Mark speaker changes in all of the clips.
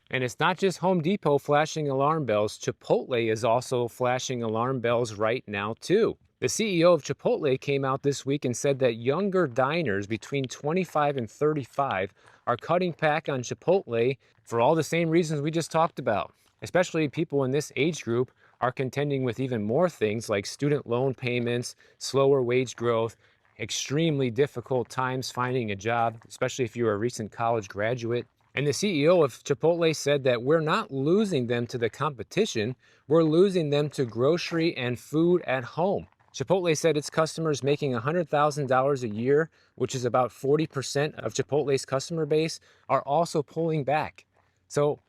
Speaker 1: And it's not just Home Depot flashing alarm bells. Chipotle is also flashing alarm bells right now, too. The CEO of Chipotle came out this week and said that younger diners between 25 and 35 are cutting back on Chipotle for all the same reasons we just talked about. Especially people in this age group are contending with even more things like student loan payments, slower wage growth, extremely difficult times finding a job, especially if you're a recent college graduate. And the CEO of Chipotle said that we're not losing them to the competition, we're losing them to grocery and food at home. Chipotle said its customers making $100,000 a year, which is about 40% of Chipotle's customer base, are also pulling back. So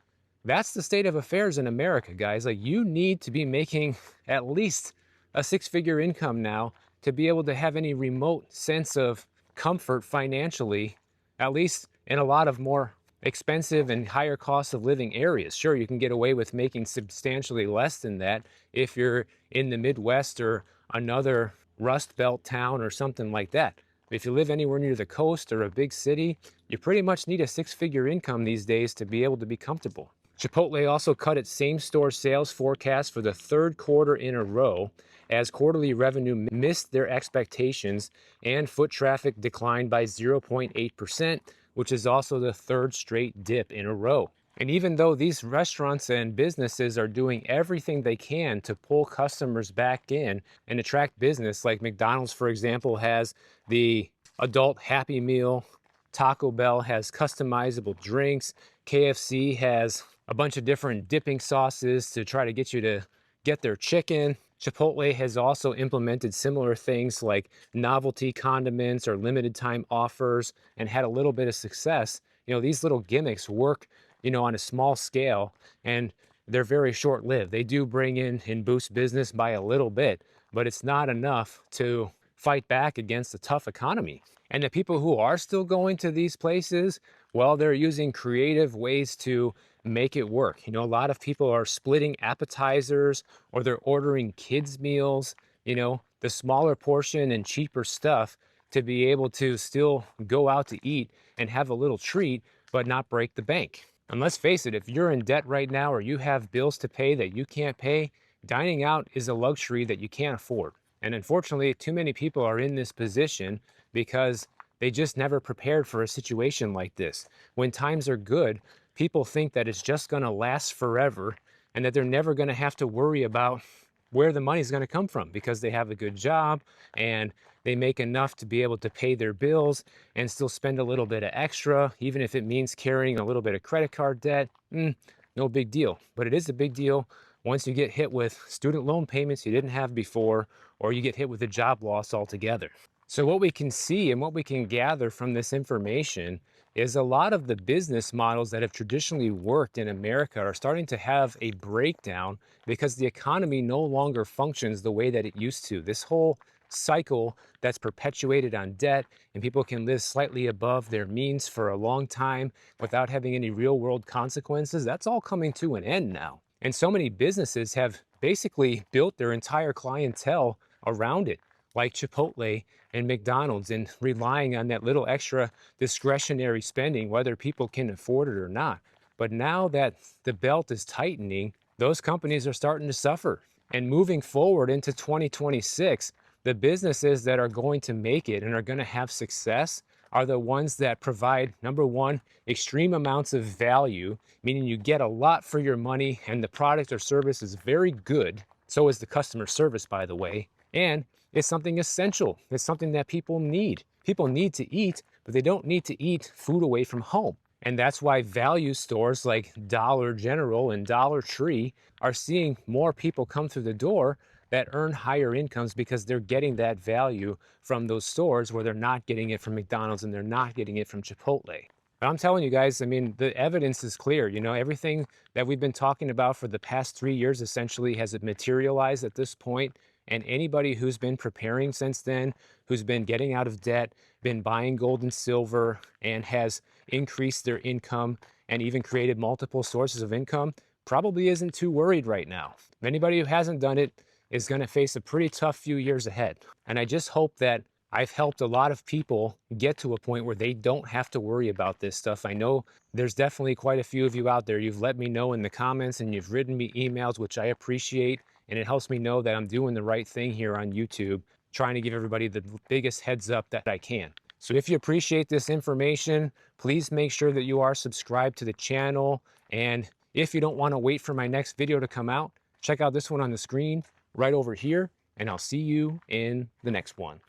Speaker 1: that's the state of affairs in America, guys. Like, you need to be making at least a six-figure income now to be able to have any remote sense of comfort financially, at least in a lot of more expensive and higher cost of living areas. Sure, you can get away with making substantially less than that if you're in the Midwest or another Rust Belt town or something like that. But if you live anywhere near the coast or a big city, you pretty much need a six-figure income these days to be able to be comfortable. Chipotle also cut its same-store sales forecast for the third quarter in a row as quarterly revenue missed their expectations and foot traffic declined by 0.8%, which is also the third straight dip in a row. And even though these restaurants and businesses are doing everything they can to pull customers back in and attract business, like McDonald's, for example, has the adult Happy Meal, Taco Bell has customizable drinks, KFC has a bunch of different dipping sauces to try to get you to get their chicken. Chipotle has also implemented similar things like novelty condiments or limited time offers and had a little bit of success. These little gimmicks work, on a small scale, and they're very short lived. They do bring in and boost business by a little bit, but it's not enough to fight back against a tough economy. And the people who are still going to these places, well, they're using creative ways to make it work. A lot of people are splitting appetizers or they're ordering kids' meals, the smaller portion and cheaper stuff to be able to still go out to eat and have a little treat, but not break the bank. And let's face it, if you're in debt right now or you have bills to pay that you can't pay, dining out is a luxury that you can't afford. And unfortunately, too many people are in this position because they just never prepared for a situation like this. When times are good, people think that it's just going to last forever and that they're never going to have to worry about where the money's going to come from because they have a good job and they make enough to be able to pay their bills and still spend a little bit of extra, even if it means carrying a little bit of credit card debt. No big deal. But it is a big deal once you get hit with student loan payments you didn't have before, or you get hit with a job loss altogether. So what we can see and what we can gather from this information is a lot of the business models that have traditionally worked in America are starting to have a breakdown because the economy no longer functions the way that it used to. This whole cycle that's perpetuated on debt and people can live slightly above their means for a long time without having any real world consequences, that's all coming to an end now. And so many businesses have basically built their entire clientele around it, like Chipotle and McDonald's, and relying on that little extra discretionary spending, whether people can afford it or not. But now that the belt is tightening, those companies are starting to suffer. And moving forward into 2026, the businesses that are going to make it and are going to have success are the ones that provide, number one, extreme amounts of value, meaning you get a lot for your money and the product or service is very good. So is the customer service, by the way. And it's something essential. It's something that people need. People need to eat, but they don't need to eat food away from home. And that's why value stores like Dollar General and Dollar Tree are seeing more people come through the door that earn higher incomes because they're getting that value from those stores where they're not getting it from McDonald's and they're not getting it from Chipotle. But I'm telling you guys, I mean, the evidence is clear. Everything that we've been talking about for the past 3 years essentially has materialized at this point. And anybody who's been preparing since then, who's been getting out of debt, been buying gold and silver, and has increased their income and even created multiple sources of income, probably isn't too worried right now. Anybody who hasn't done it is going to face a pretty tough few years ahead. And I just hope that I've helped a lot of people get to a point where they don't have to worry about this stuff. I know there's definitely quite a few of you out there. You've let me know in the comments and you've written me emails, which I appreciate. And it helps me know that I'm doing the right thing here on YouTube, trying to give everybody the biggest heads up that I can. So if you appreciate this information, please make sure that you are subscribed to the channel. And if you don't want to wait for my next video to come out, check out this one on the screen right over here, and I'll see you in the next one.